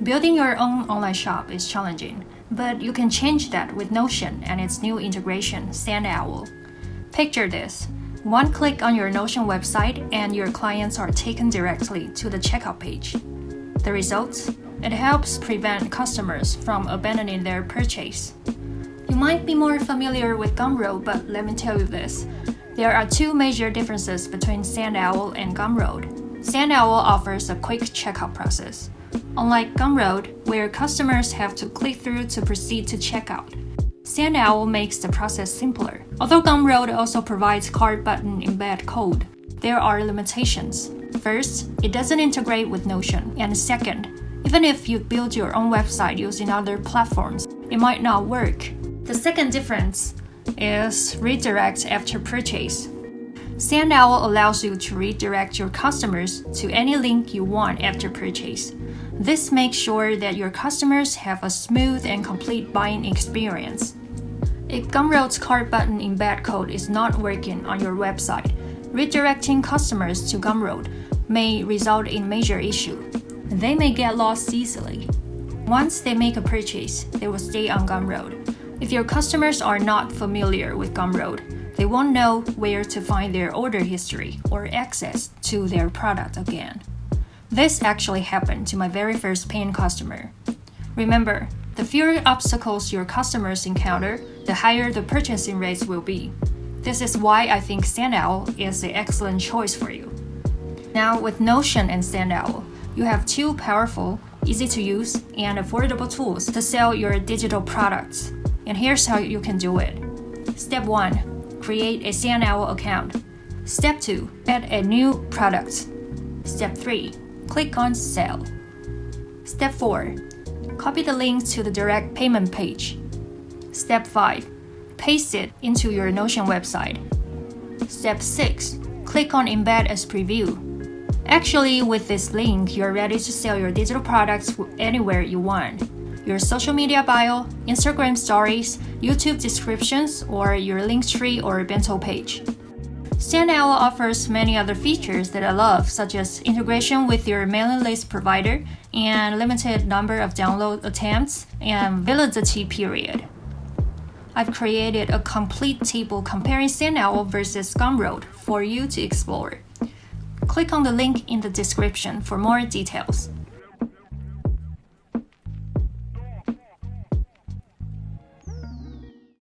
Building your own online shop is challenging, but you can change that with Notion and its new integration, SendOwl. Picture this. One click on your Notion website and your clients are taken directly to the checkout page. The results? It helps prevent customers from abandoning their purchase. You might be more familiar with Gumroad, but let me tell you this. There are two major differences between SendOwl and Gumroad. SendOwl offers a quick checkout process. Unlike Gumroad, where customers have to click through to proceed to checkout, SendOwl makes the process simpler. Although Gumroad also provides cart button embed code, there are limitations. First, it doesn't integrate with Notion, and second, even if you build your own website using other platforms, it might not work. The second difference is redirect after purchase. SendOwl allows you to redirect your customers to any link you want after purchase. This makes sure that your customers have a smooth and complete buying experience. If Gumroad's cart button embed code is not working on your website, redirecting customers to Gumroad may result in major issue. They may get lost easily. Once they make a purchase, they will stay on Gumroad. If your customers are not familiar with Gumroad, they won't know where to find their order history or access to their product again. This actually happened to my very first paying customer. Remember, the fewer obstacles your customers encounter, the higher the purchasing rates will be. This is why I think SendOwl is an excellent choice for you. Now, with Notion and SendOwl, you have two powerful, easy to use, and affordable tools to sell your digital products. And here's how you can do it. Step 1. Create a SendOwl account. Step 2. Add a new product. Step 3. Click on Sell. Step 4. Copy the link to the direct payment page. Step 5. Paste it into your Notion website. Step 6. Click on Embed as Preview. Actually, with this link, you're ready to sell your digital products anywhere you want. Your social media bio, Instagram stories, YouTube descriptions, or your Linktree or bento page. SendOwl offers many other features that I love, such as integration with your mailing list provider and limited number of download attempts and validity period. I've created a complete table comparing SendOwl versus Gumroad for you to explore. Click on the link in the description for more details.